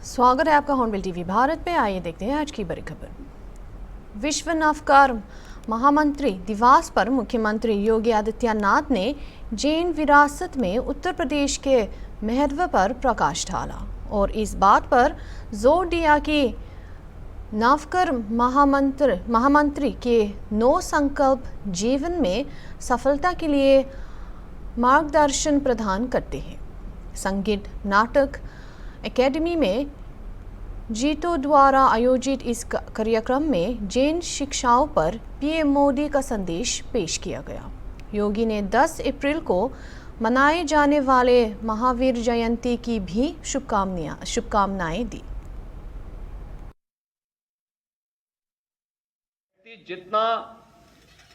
स्वागत है आपका हॉर्नबिल टीवी भारत पे। आइए देखते हैं आज की बड़ी खबर। विश्व नवकार महामंत्री दिवस पर मुख्यमंत्री योगी आदित्यनाथ ने जैन विरासत में उत्तर प्रदेश के महत्व पर प्रकाश डाला और इस बात पर जोर दिया कि नवकर महामंत्री के 9 संकल्प जीवन में सफलता के लिए मार्गदर्शन प्रदान करते हैं। संगीत नाटक एकेडमी में जीतो द्वारा आयोजित इस कार्यक्रम में जैन शिक्षाओं पर पीएम मोदी का संदेश पेश किया गया। योगी ने 10 अप्रैल को मनाए जाने वाले महावीर जयंती की भी शुभकामनाएं दी। जितना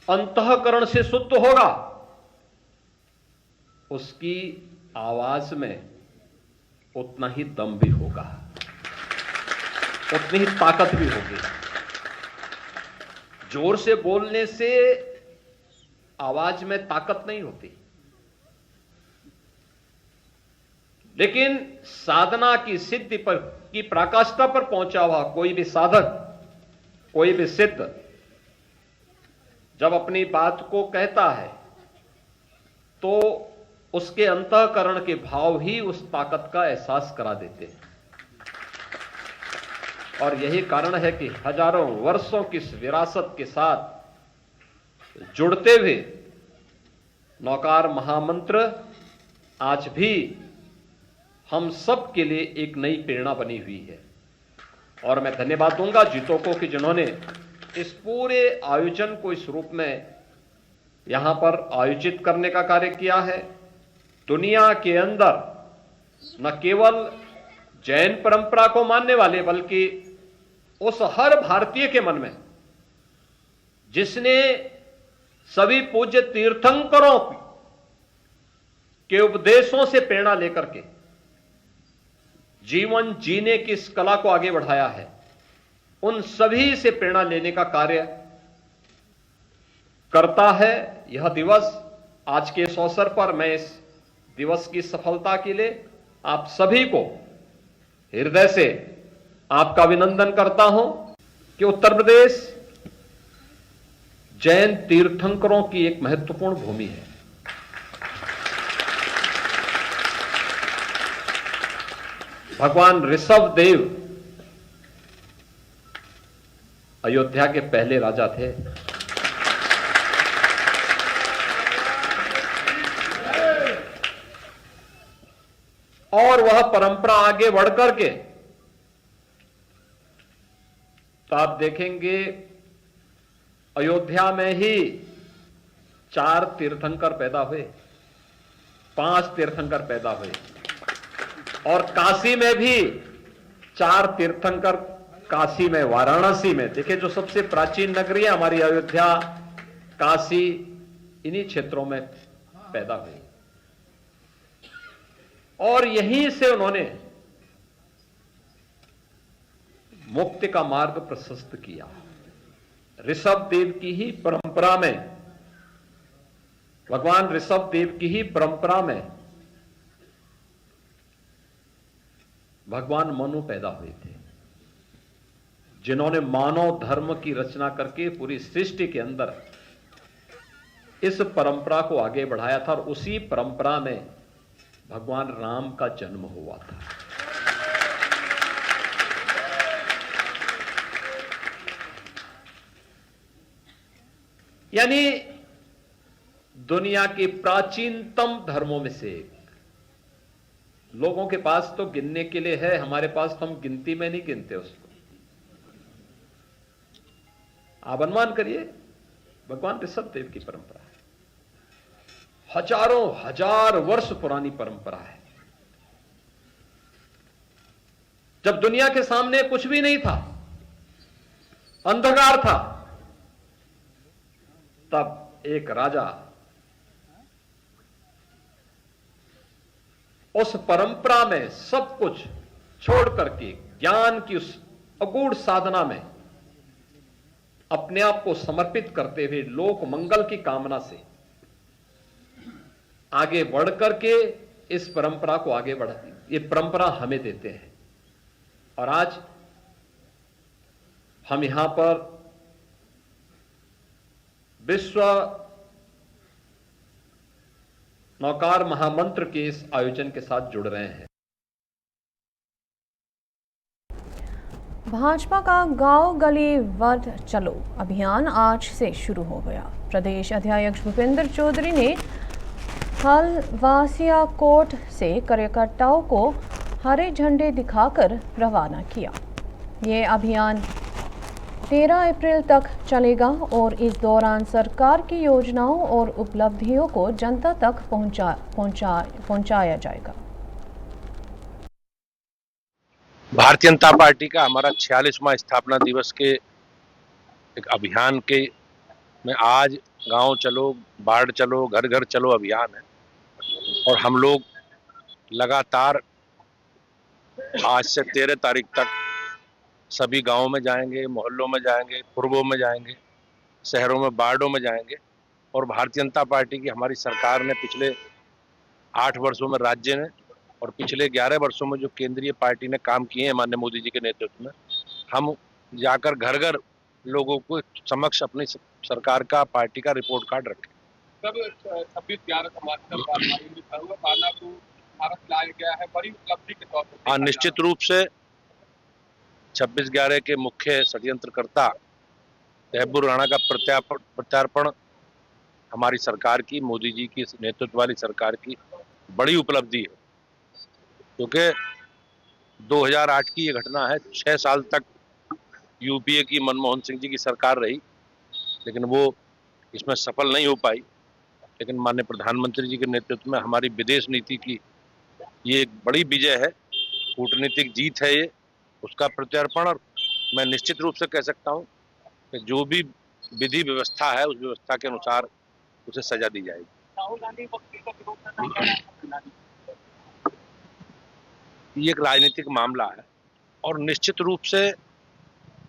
अंतःकरण से शुद्ध होगा उसकी आवाज में उतना ही दम भी होगा, उतनी ही ताकत भी होगी। जोर से बोलने से आवाज में ताकत नहीं होती, लेकिन साधना की सिद्धि पर की पराकाष्ठा पर पहुंचा हुआ कोई भी साधक, कोई भी सिद्ध जब अपनी बात को कहता है तो उसके अंतःकरण के भाव ही उस ताकत का एहसास करा देते हैं। और यही कारण है कि हजारों वर्षों की इस विरासत के साथ जुड़ते हुए नौकार महामंत्र आज भी हम सब के लिए एक नई प्रेरणा बनी हुई है। और मैं धन्यवाद दूंगा जीतो को कि जिन्होंने इस पूरे आयोजन को इस रूप में यहां पर आयोजित करने का कार्य किया है। दुनिया के अंदर न केवल जैन परंपरा को मानने वाले बल्कि उस हर भारतीय के मन में जिसने सभी पूज्य तीर्थंकरों के उपदेशों से प्रेरणा लेकर के जीवन जीने की इस कला को आगे बढ़ाया है, उन सभी से प्रेरणा लेने का कार्य करता है यह दिवस। आज के इस अवसर पर मैं इस दिवस की सफलता के लिए आप सभी को हृदय से आपका अभिनंदन करता हूं कि उत्तर प्रदेश जैन तीर्थंकरों की एक महत्वपूर्ण भूमि है। भगवान ऋषभ देव अयोध्या के पहले राजा थे। और वह परंपरा आगे बढ़कर के तो आप देखेंगे अयोध्या में ही 4 तीर्थंकर पैदा हुए, 5 तीर्थंकर पैदा हुए और काशी में भी 4 तीर्थंकर, काशी में, वाराणसी में। देखिए जो सबसे प्राचीन नगरी है हमारी अयोध्या, काशी, इन्हीं क्षेत्रों में पैदा हुए और यहीं से उन्होंने मुक्ति का मार्ग प्रशस्त किया। ऋषभ देव की ही परंपरा में, भगवान ऋषभ देव की ही परंपरा में भगवान मनु पैदा हुए थे, जिन्होंने मानव धर्म की रचना करके पूरी सृष्टि के अंदर इस परंपरा को आगे बढ़ाया था। और उसी परंपरा में भगवान राम का जन्म हुआ था। यानी दुनिया के प्राचीनतम धर्मों में से एक। लोगों के पास तो गिनने के लिए है, हमारे पास तो हम गिनती में नहीं गिनते उसको। आप अनुमान करिए, भगवान ऋषभ देव की परंपरा है, हजारों हजार वर्ष पुरानी परंपरा है। जब दुनिया के सामने कुछ भी नहीं था, अंधकार था, तब एक राजा उस परंपरा में सब कुछ छोड़ करके ज्ञान की उस अगूढ़ साधना में अपने आप को समर्पित करते हुए लोक मंगल की कामना से आगे बढ़ करके इस परंपरा को आगे बढ़ा, ये परंपरा हमें देते हैं। और आज हम यहां पर विश्व नौकार महामंत्र के इस आयोजन के साथ जुड़ रहे हैं। भाजपा का गांव गली वर्द चलो अभियान आज से शुरू हो गया। प्रदेश अध्यक्ष भूपेंद्र चौधरी ने हलवासिया कोट से कार्यकर्ताओं को हरे झंडे दिखाकर रवाना किया। ये अभियान 13 अप्रैल तक चलेगा और इस दौरान सरकार की योजनाओं और उपलब्धियों को जनता तक पहुंचाया जाएगा। भारतीय जनता पार्टी का हमारा 46वां स्थापना दिवस के एक अभियान के में आज गांव चलो, बाढ़ चलो, घर घर चलो अभियान है और हम लोग लगातार आज से 13 तारीख तक सभी गांवों में जाएंगे, मोहल्लों में जाएंगे, पूर्वों में जाएंगे, शहरों में, बाढ़ों में जाएंगे। और भारतीय जनता पार्टी की हमारी सरकार ने पिछले 8 वर्षों में राज्य ने और पिछले 11 वर्षों में जो केंद्रीय पार्टी ने काम किए हैं माननीय मोदी जी के नेतृत्व में, हम जाकर घर घर लोगों को समक्ष अपनी सरकार का, पार्टी का रिपोर्ट कार्ड रखें। सब 26/11 भावना को भारत लाया गया है, बड़ी उपलब्धि के तौर पर। हाँ, निश्चित रूप से 26/11 के मुख्य षड्यंत्रकर्ता तहब्बुर राणा का प्रत्यार्पण हमारी सरकार की, मोदी जी की नेतृत्व वाली सरकार की बड़ी उपलब्धि है, क्योंकि 2008 की ये घटना है। 6 साल तक यूपीए की मनमोहन सिंह जी की सरकार रही, लेकिन वो इसमें सफल नहीं हो पाई। लेकिन माननीय प्रधानमंत्री जी के नेतृत्व में हमारी विदेश नीति की ये एक बड़ी विजय है, कूटनीतिक जीत है ये, उसका प्रत्यार्पण। और मैं निश्चित रूप से कह सकता हूँ कि जो भी विधि व्यवस्था है उस व्यवस्था के अनुसार उसे सजा दी जाएगी। राहुल गांधी वक्त का विरोध करना ये एक राजनीतिक मामला है और निश्चित रूप से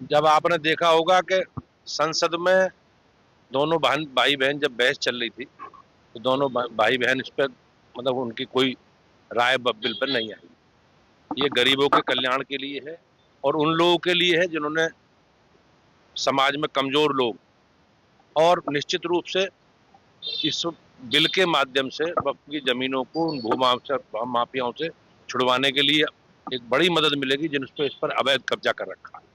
जब आपने देखा होगा कि संसद में दोनों भाई बहन जब बहस चल रही थी तो दोनों भाई बहन इस पर मतलब उनकी कोई राय बिल पर नहीं आई। ये गरीबों के कल्याण के लिए है और उन लोगों के लिए है जिन्होंने समाज में कमजोर लोग, और निश्चित रूप से इस बिल के माध्यम से वक्फ की जमीनों को उन भूमाफियाओं से छुड़वाने के लिए एक बड़ी मदद मिलेगी जिन इस पर अवैध कब्जा कर रखा है।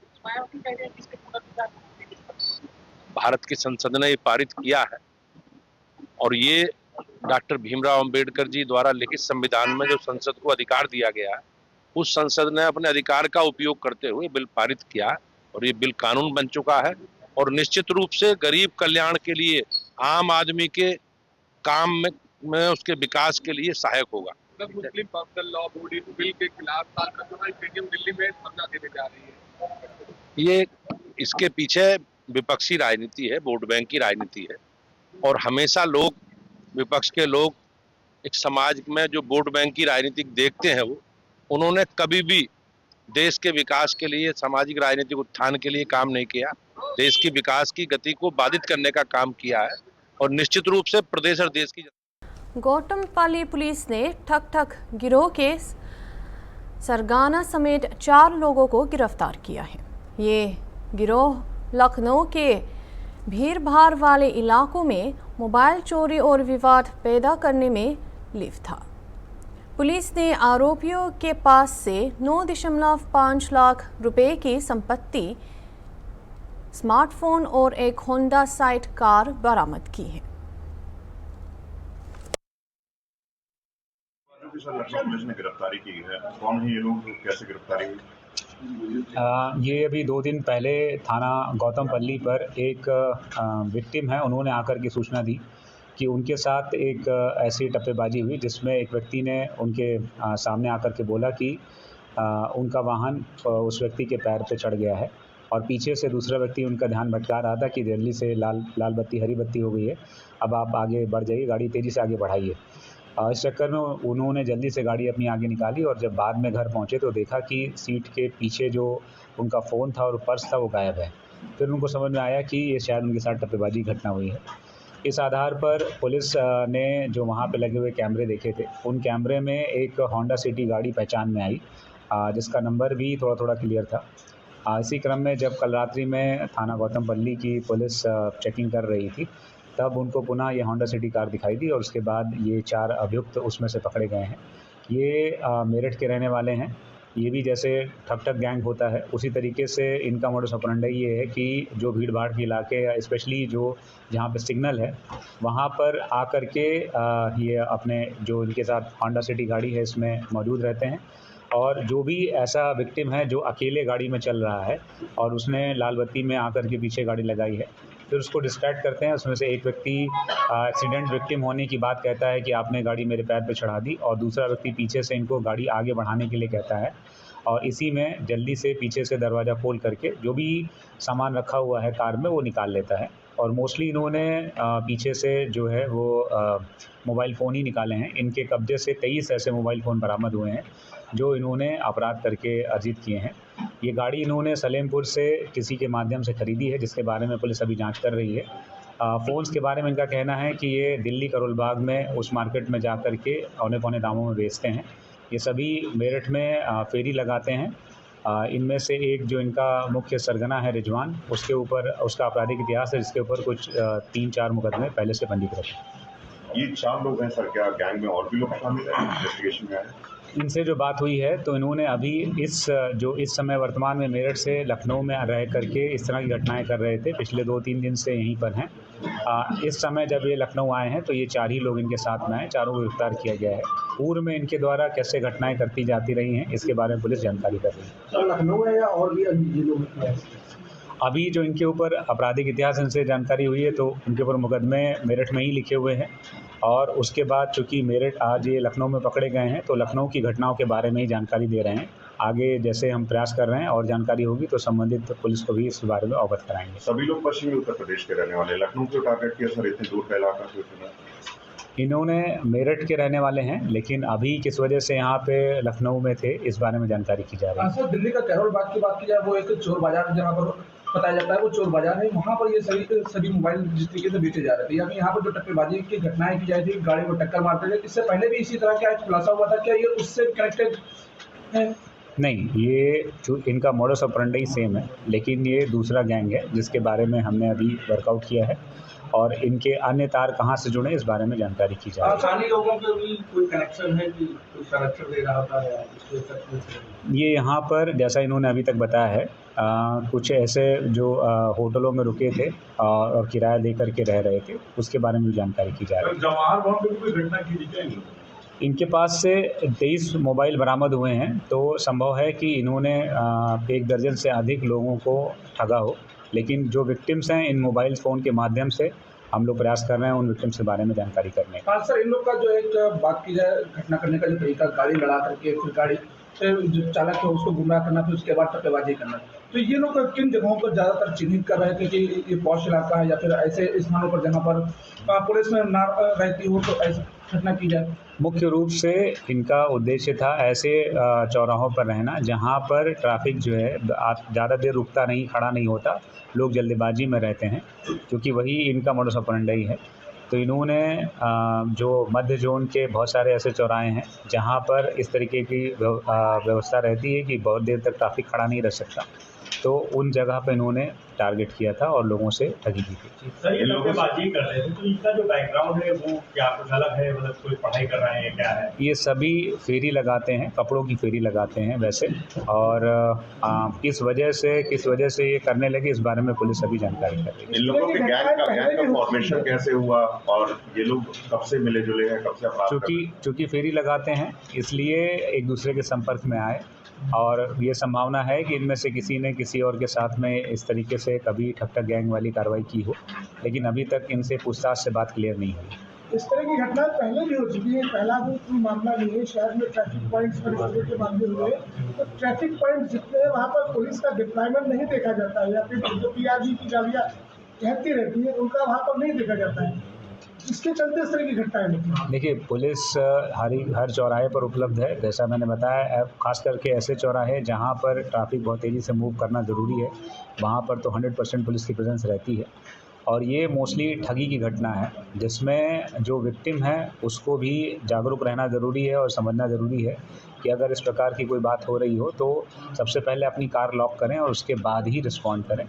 भारत की संसद ने ये पारित किया है और ये डॉक्टर भीमराव अंबेडकर जी द्वारा लिखित संविधान में जो संसद को अधिकार दिया गया है, उस संसद ने अपने अधिकार का उपयोग करते हुए बिल पारित किया है और ये बिल कानून बन चुका है और निश्चित रूप से गरीब कल्याण के लिए, आम आदमी के काम में उसके विकास के लिए सहायक होगा। मुस्लिम पर्सनल लॉ बोर्ड इस बिल के खिलाफ तालकटोरा स्टेडियम दिल्ली में धरना देने जा रही है। ये इसके पीछे विपक्षी राजनीति है, वोट बैंक की राजनीति है और हमेशा लोग, विपक्ष के लोग एक समाज में जो वोट बैंक की राजनीति देखते हैं उन्होंने कभी भी देश के विकास के लिए, सामाजिक राजनीतिक उत्थान के लिए काम नहीं किया। देश की विकास की गति को बाधित करने का काम किया है और निश्चित रूप से प्रदेश और देश की। गौतमपाली पुलिस ने ठक ठक गिरोह के सरगाना समेत 4 लोगों को गिरफ्तार किया है। ये गिरोह लखनऊ के भीड़ भाड़ वाले इलाकों में मोबाइल चोरी और विवाद पैदा करने में लिप्त था। पुलिस ने आरोपियों के पास से 9.5 लाख रुपए की संपत्ति, स्मार्टफोन और एक होंडा साइट कार बरामद की है। पुलिस ने गिरफ्तारी की है, कौन है ये लोग, कैसे गिरफ्तारी हुई? ये अभी 2 दिन पहले थाना गौतमपल्ली पर एक विक्टिम है, उन्होंने आकर की सूचना दी कि उनके साथ एक ऐसी टप्पेबाजी हुई जिसमें एक व्यक्ति ने उनके सामने आकर के बोला कि उनका वाहन उस व्यक्ति के पैर पे चढ़ गया है और पीछे से दूसरा व्यक्ति उनका ध्यान भटका रहा था कि दिल्ली से लाल बत्ती हरी बत्ती हो गई है, अब आप आगे बढ़ जाइए, गाड़ी तेज़ी से आगे बढ़ाइए। इस चक्कर में उन्होंने जल्दी से गाड़ी अपनी आगे निकाली और जब बाद में घर पहुंचे तो देखा कि सीट के पीछे जो उनका फ़ोन था और पर्स था वो गायब है। फिर उनको समझ में आया कि ये शायद उनके साथ टप्पेबाजी घटना हुई है। इस आधार पर पुलिस ने जो वहाँ पे लगे हुए कैमरे देखे थे, उन कैमरे में एक होंडा सिटी गाड़ी पहचान में आई जिसका नंबर भी थोड़ा थोड़ा क्लियर था। इसी क्रम में जब कल रात्रि में थाना गौतमपल्ली की पुलिस चेकिंग कर रही थी, तब उनको पुनः ये होंडा सिटी कार दिखाई दी और उसके बाद ये 4 अभियुक्त उसमें से पकड़े गए हैं। ये मेरठ के रहने वाले हैं। ये भी जैसे ठग गैंग होता है उसी तरीके से इनका मोडस ऑपरेंडी ये है कि जो भीड़-भाड़ के इलाके या स्पेशली जो जहाँ पे सिग्नल है वहाँ पर आकर के ये अपने जो इनके साथ होंडा सिटी गाड़ी है इसमें मौजूद रहते हैं और जो भी ऐसा विक्टिम है जो अकेले गाड़ी में चल रहा है और उसने लाल बत्ती में आकर के पीछे गाड़ी लगाई है, फिर उसको डिस्ट्रैक्ट करते हैं। उसमें से एक व्यक्ति एक्सीडेंट विक्टिम होने की बात कहता है कि आपने गाड़ी मेरे पैर पे चढ़ा दी और दूसरा व्यक्ति पीछे से इनको गाड़ी आगे बढ़ाने के लिए कहता है और इसी में जल्दी से पीछे से दरवाज़ा खोल करके जो भी सामान रखा हुआ है कार में वो निकाल लेता है। और मोस्टली इन्होंने पीछे से जो है वो मोबाइल फ़ोन ही निकाले हैं। इनके कब्जे से 23 ऐसे मोबाइल फ़ोन बरामद हुए हैं जो इन्होंने अपराध करके अर्जित किए हैं। ये गाड़ी इन्होंने सलेमपुर से किसी के माध्यम से ख़रीदी है जिसके बारे में पुलिस अभी जांच कर रही है। फ़ोन्स के बारे में इनका कहना है कि ये दिल्ली करोल बाग में उस मार्केट में जा कर के औने-पौने दामों में बेचते हैं। ये सभी मेरठ में फेरी लगाते हैं। इनमें से एक जो इनका मुख्य सरगना है रिजवान, उसके ऊपर उसका आपराधिक इतिहास है जिसके ऊपर कुछ 3-4 मुकदमे पहले से पंजीकृत हैं। ये 4 लोग हैं सर, क्या गैंग में और भी लोग शामिल हैं इन्वेस्टिगेशन में आए? इनसे जो बात हुई है तो इन्होंने अभी इस समय वर्तमान में मेरठ से लखनऊ में रह करके इस तरह की घटनाएं कर रहे थे। पिछले 2-3 दिन से यहीं पर हैं। इस समय जब ये लखनऊ आए हैं तो ये 4 ही लोग इनके साथ में आए, चारों को गिरफ्तार किया गया है। पूर्व में इनके द्वारा कैसे घटनाएं करती जाती रही हैं इसके बारे में पुलिस जानकारी कर रही है। सर लखनऊ है या और भी जिलों में? अभी जो इनके ऊपर आपराधिक इतिहास इनसे जानकारी हुई है तो उनके ऊपर मुकदमे मेरठ में ही लिखे हुए हैं और उसके बाद चूँकि मेरठ आज ये लखनऊ में पकड़े गए हैं तो लखनऊ की घटनाओं के बारे में ही जानकारी दे रहे हैं। आगे जैसे हम प्रयास कर रहे हैं और जानकारी होगी तो संबंधित पुलिस को भी इस बारे में अवगत कराएंगे। सभी लोग पश्चिमी उत्तर प्रदेश के रहने वाले, लखनऊ को टारगेट किया सर, इतने दूर का इलाका क्यों? इन्होंने मेरठ के रहने वाले हैं लेकिन अभी किस वजह से यहाँ पे लखनऊ में थे इस बारे में जानकारी की जा रही है। सर दिल्ली का करोल बाग की बात की जाए, वो एक चोर बाजार जहाँ पर बताया जाता है वो चोर बाजार है, वहाँ पर ये सभी मोबाइल जिस तरीके से बेचे जा रहे थे। यानी यहाँ पर जो टप्पेबाजी की घटनाएं की जाती थी, गाड़ी को टक्कर मारते थे, इससे पहले भी इसी तरह का खुलासा हुआ था, क्या ये उससे कनेक्टेड है? नहीं, ये जो इनका मोडस ऑपरेंडी सेम है लेकिन ये दूसरा गैंग है जिसके बारे में हमने अभी वर्कआउट किया है और इनके अन्य तार कहाँ से जुड़े इस बारे में जानकारी की जा रही है। स्थानीय लोगों के भी कोई कनेक्शन है कि कोई संरक्षण दे रहा था या इसके तक? ये यहाँ पर जैसा इन्होंने अभी तक बताया है कुछ ऐसे जो होटलों में रुके थे और किराया दे करके रह रहे थे उसके बारे में भी जानकारी की जा रही है। जवाहर बाग में कोई घटना की थी? इनके पास से 23 मोबाइल बरामद हुए हैं तो संभव है कि इन्होंने 1 दर्जन से अधिक लोगों को ठगा हो, लेकिन जो विक्टिम्स हैं इन मोबाइल फ़ोन के माध्यम से हम लोग प्रयास कर रहे हैं उन विक्टिम्स के बारे में जानकारी करने का। हाँ सर, इन लोग का जो एक बात की जाए घटना करने का जो तरीका, गाड़ी लड़ा करके फिर गाड़ी से जो चालक है उसको गुमराह करना, फिर उसके बाद टप्पेबाजी करना, तो ये लोग किन जगहों पर ज़्यादातर चिन्हित कर रहे थे कि ये पॉश इलाका है या फिर ऐसे स्थानों पर जहाँ पर पुलिस में ना रहती हो तो ऐसी घटना की जाए? मुख्य रूप से इनका उद्देश्य था ऐसे चौराहों पर रहना जहां पर ट्रैफिक जो है ज़्यादा देर रुकता नहीं, खड़ा नहीं होता, लोग जल्दबाजी में रहते हैं, क्योंकि वही इनका मोडस ऑपरेंडी है। तो इन्होंने जो मध्य जोन के बहुत सारे ऐसे चौराहे हैं जहां पर इस तरीके की व्यवस्था रहती है कि बहुत देर तक ट्रैफिक खड़ा नहीं रह सकता, तो उन जगह पे इन्होंने टारगेट किया था और लोगों से ठगी की थी। सर ये लोग बातचीत कर रहे थे तो इनका जो बैकग्राउंड है वो क्या कुछ अलग है, मतलब कोई पढ़ाई कर रहे हैं क्या है? ये सभी फेरी लगाते हैं, कपड़ों की फेरी लगाते हैं वैसे, और किस वजह से ये करने लगे इस बारे में पुलिस अभी जानकारी कर रही है। इन लोगों के गैंग का फॉर्मेशन कैसे हुआ और ये लोग कब से मिले जुले हैं, कब से अपराध? चूँकि फेरी लगाते हैं इसलिए एक दूसरे के संपर्क में आए और ये संभावना है कि इनमें से किसी ने किसी और के साथ में इस तरीके से कभी ठग गैंग वाली कार्रवाई की हो, लेकिन अभी तक इनसे पूछताछ से बात क्लियर नहीं हुई। इस तरह की घटना पहले भी हो चुकी है, पहला कोई मामला नहीं है। शहर में ट्रैफिक पॉइंट्स पर इस तरह के मामले हुए तो ट्रैफिक पॉइंट जितने हैं वहाँ पर पुलिस का डिप्लॉयमेंट नहीं देखा जाता है या फिर जो PRG की गाड़ियाँ कहती रहती है उनका वहाँ पर नहीं देखा जाता है, इसके चलते इस तरह की घटनाएं। देखिए, पुलिस हर चौराहे पर उपलब्ध है, जैसा मैंने बताया, खास करके ऐसे चौराहे जहां पर ट्रैफिक बहुत तेज़ी से मूव करना ज़रूरी है, वहां पर तो 100% पुलिस की प्रेजेंस रहती है। और ये मोस्टली ठगी की घटना है जिसमें जो विक्टिम है उसको भी जागरूक रहना ज़रूरी है और समझना ज़रूरी है कि अगर इस प्रकार की कोई बात हो रही हो तो सबसे पहले अपनी कार लॉक करें और उसके बाद ही रिस्पॉन्ड करें।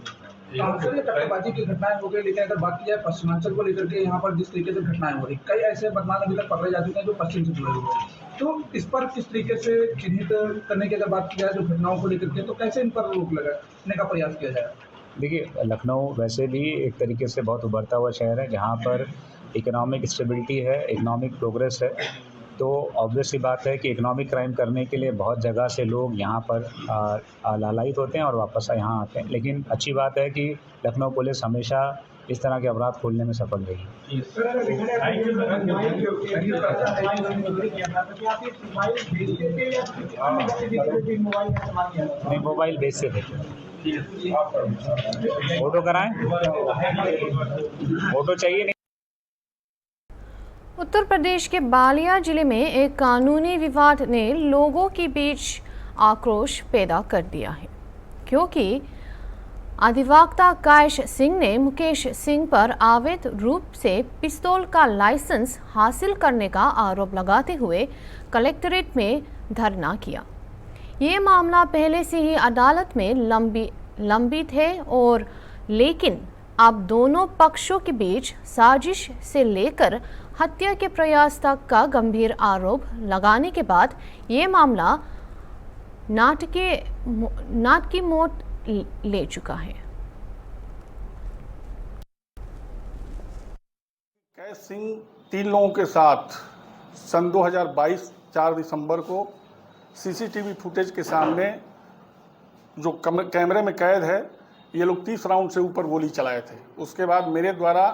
अक्सर ये टक्करबाजी की घटनाएं हो गई, लेकिन अगर बात की जाए पश्चिमांचल को लेकर के यहाँ पर जिस तरीके से घटनाएं हो रही, कई ऐसे बदमाश अभी तक पकड़े जा चुके हैं जो पश्चिम से जुड़े हुए हैं, तो इस पर किस तरीके से चिन्हित करने की अगर बात की जाए जो घटनाओं को लेकर के, तो कैसे इन पर रोक लगाने का प्रयास किया जाए? देखिए, लखनऊ वैसे भी एक तरीके से बहुत उभरता हुआ शहर है जहाँ पर इकोनॉमिक स्टेबिलिटी है, इकोनॉमिक प्रोग्रेस है, तो ऑब्वियस सी बात है कि इकोनॉमिक क्राइम करने के लिए बहुत जगह से लोग यहाँ पर लालायित होते हैं और वापस यहाँ आते हैं। लेकिन अच्छी बात है कि लखनऊ पुलिस हमेशा इस तरह के अपराध खोलने में सफल रही है। नहीं, मोबाइल बेचते थे। फोटो कराएं, फोटो चाहिए नहीं। उत्तर प्रदेश के बालिया जिले में एक कानूनी विवाद ने लोगों के बीच आक्रोश पैदा कर दिया है, क्योंकि अधिवक्ता कैश सिंह ने मुकेश सिंह पर अवैध रूप से पिस्तौल का लाइसेंस हासिल करने का आरोप लगाते हुए कलेक्ट्रेट में धरना किया। ये मामला पहले से ही अदालत में लंबित है और लेकिन अब दोनों पक्षों के बीच साजिश से लेकर हत्या के प्रयास तक का गंभीर आरोप लगाने के बाद ये मामला नाटकीय मोड़ ले चुका है। कैश सिंह 3 लोगों के साथ सन 2022 4 दिसंबर को सीसीटीवी फुटेज के सामने जो कैमरे में कैद है, ये लोग 30 राउंड से ऊपर गोली चलाए थे। उसके बाद मेरे द्वारा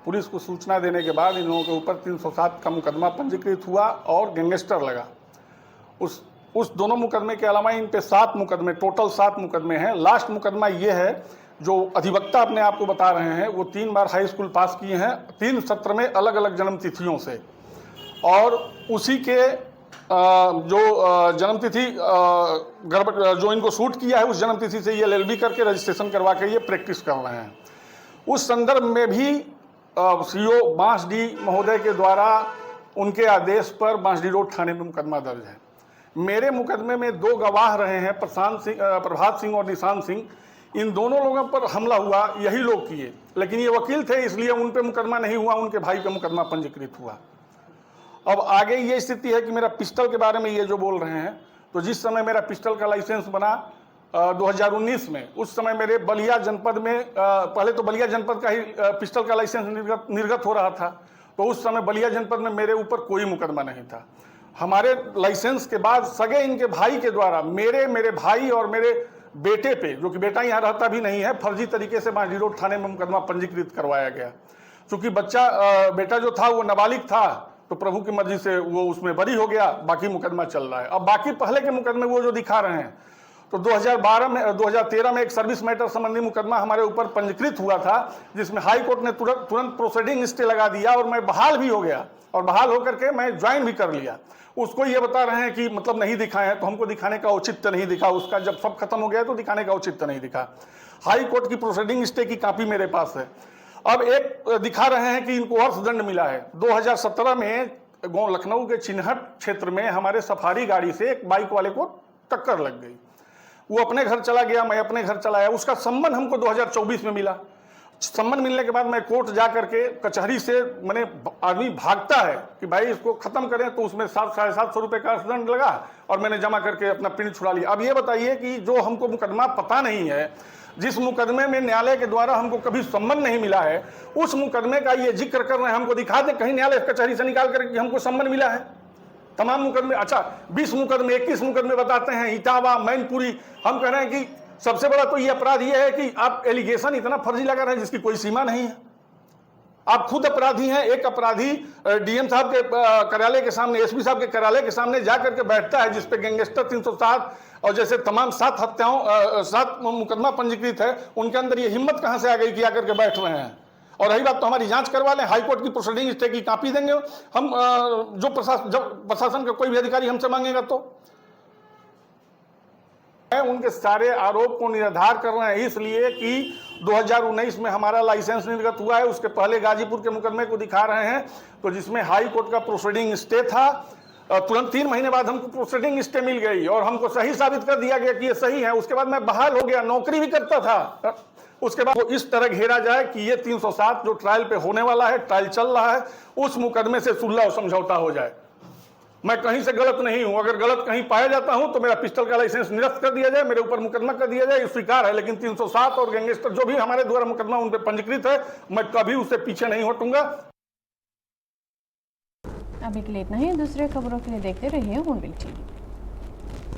पुलिस को सूचना देने के बाद इन लोगों के ऊपर 307 का मुकदमा पंजीकृत हुआ और गैंगस्टर लगा। उस दोनों मुकदमे के अलावा इन पे 7 मुकदमे, टोटल 7 मुकदमे हैं। लास्ट मुकदमा ये है जो अधिवक्ता अपने आप को बता रहे हैं, वो 3 बार हाई स्कूल पास किए हैं, 3 सत्र में अलग अलग जन्म तिथियों से, और उसी के जो जन्मतिथि जो इनको शूट किया है उस जन्मतिथि से ये LLB करके रजिस्ट्रेशन करवा के ये प्रैक्टिस कर रहे हैं। उस संदर्भ में भी CO बांसडी महोदय के द्वारा उनके आदेश पर बांसडी रोड थाने में मुकदमा दर्ज है। मेरे मुकदमे में 2 गवाह रहे हैं, प्रभात सिंह और निशांत सिंह। इन दोनों लोगों पर हमला हुआ यही लोग किए, लेकिन ये वकील थे इसलिए उन पे मुकदमा नहीं हुआ, उनके भाई पे मुकदमा पंजीकृत हुआ। अब आगे ये स्थिति है कि मेरा पिस्टल के बारे में ये जो बोल रहे हैं, तो जिस समय मेरा पिस्टल का लाइसेंस बना 2019 में, उस समय मेरे बलिया जनपद में पहले तो बलिया जनपद का ही पिस्टल का लाइसेंस निर्गत हो रहा था, तो उस समय बलिया जनपद में मेरे ऊपर कोई मुकदमा नहीं था। हमारे लाइसेंस के बाद सगे इनके भाई के द्वारा मेरे भाई और मेरे बेटे पे, जो कि बेटा यहाँ रहता भी नहीं है, फर्जी तरीके से बांसडी रोड थाने में मुकदमा पंजीकृत करवाया गया। चूँकि बेटा जो था वो नाबालिग था, तो प्रभु की मर्जी से वो उसमें बरी हो गया, बाकी मुकदमा चल रहा है। अब बाकी पहले के मुकदमे वो जो दिखा रहे हैं, तो 2013 में एक सर्विस मैटर संबंधी मुकदमा हमारे ऊपर पंजीकृत हुआ था, जिसमें हाई कोर्ट ने तुरंत प्रोसीडिंग स्टे लगा दिया और मैं बहाल भी हो गया, और बहाल होकर के मैं ज्वाइन भी कर लिया। उसको ये बता रहे हैं कि मतलब नहीं दिखाए हैं, तो हमको दिखाने का औचित्य नहीं दिखा। उसका जब सब खत्म हो गया तो दिखाने का औचित्य नहीं दिखा। हाई कोर्ट की प्रोसीडिंग स्टे की कॉपी मेरे पास है। अब एक दिखा रहे हैं कि इनको अर्थदंड मिला है। 2017 में लखनऊ के चिन्हट क्षेत्र में हमारे सफारी गाड़ी से एक बाइक वाले को टक्कर लग गई। वो अपने घर चला गया, मैं अपने घर चला आया। उसका सम्मन हमको 2024 में मिला। सम्मन मिलने के बाद मैं कोर्ट जा करके कचहरी से, मैंने आदमी भागता है कि भाई इसको खत्म करें, तो उसमें 700-750 रुपये का अर्थदंड लगा और मैंने जमा करके अपना प्रिंट छुड़ा लिया। अब ये बताइए कि जो हमको मुकदमा पता नहीं है, जिस मुकदमे में न्यायालय के द्वारा हमको कभी सम्मन नहीं मिला है, उस मुकदमे का ये जिक्र कर रहे हैं, हमको दिखा दें कहीं न्यायालय कचहरी से निकाल करके हमको सम्मन मिला है। तमाम मुकदमे, अच्छा 20 मुकदमे 21 मुकदमे बताते हैं, इटावा, मैनपुरी। हम कह रहे हैं कि सबसे बड़ा तो ये अपराध ये है कि आप एलिगेशन इतना फर्जी लगा रहे हैं जिसकी कोई सीमा नहीं है। आप खुद अपराधी हैं। एक अपराधी DM साहब के कार्यालय के सामने, SP साहब के कार्यालय के सामने जा करके बैठता है, जिसपे गैंगस्टर 307 और जैसे तमाम 7 हत्याओं 7 मुकदमा पंजीकृत है, उनके अंदर ये हिम्मत कहां से आ गई कि आकर के बैठ रहे हैं। और रही बात तो हमारी जांच करवा लें, हाईकोर्ट की प्रोसीडिंग स्टे की कॉपी देंगे हम। जब प्रशासन का कोई भी अधिकारी हमसे मांगेगा तो उनके सारे आरोप को निराधार कर रहे हैं, इसलिए कि 2019 में हमारा लाइसेंस निर्गत हुआ है। उसके पहले गाजीपुर के मुकदमे को दिखा रहे हैं, तो जिसमें हाई कोर्ट का प्रोसीडिंग स्टे था, तुरंत 3 महीने बाद हमको प्रोसीडिंग स्टे मिल गई और हमको सही साबित कर दिया गया कि ये सही है। उसके बाद मैं बहाल हो गया, नौकरी भी करता था। उसके बाद वो इस तरह घेरा जाए कि ये 307 जो ट्रायल पे होने वाला है, ट्रायल चल रहा है, उस मुकदमे से सुलह और समझौता हो जाए। मैं कहीं से गलत नहीं हूं, अगर गलत कहीं पाया जाता हूं तो मेरा पिस्टल का लाइसेंस निरस्त कर दिया जाए, मेरे ऊपर मुकदमा कर दिया जाए, ये स्वीकार है। लेकिन 307 और गैंगस्टर जो भी हमारे द्वारा मुकदमा उन पर पंजीकृत है, मैं कभी उससे पीछे नहीं हटूंगा। अभी के लिए इतना ही। दूसरे खबरों के लिए देखते रहिए हॉर्नबिल टीवी।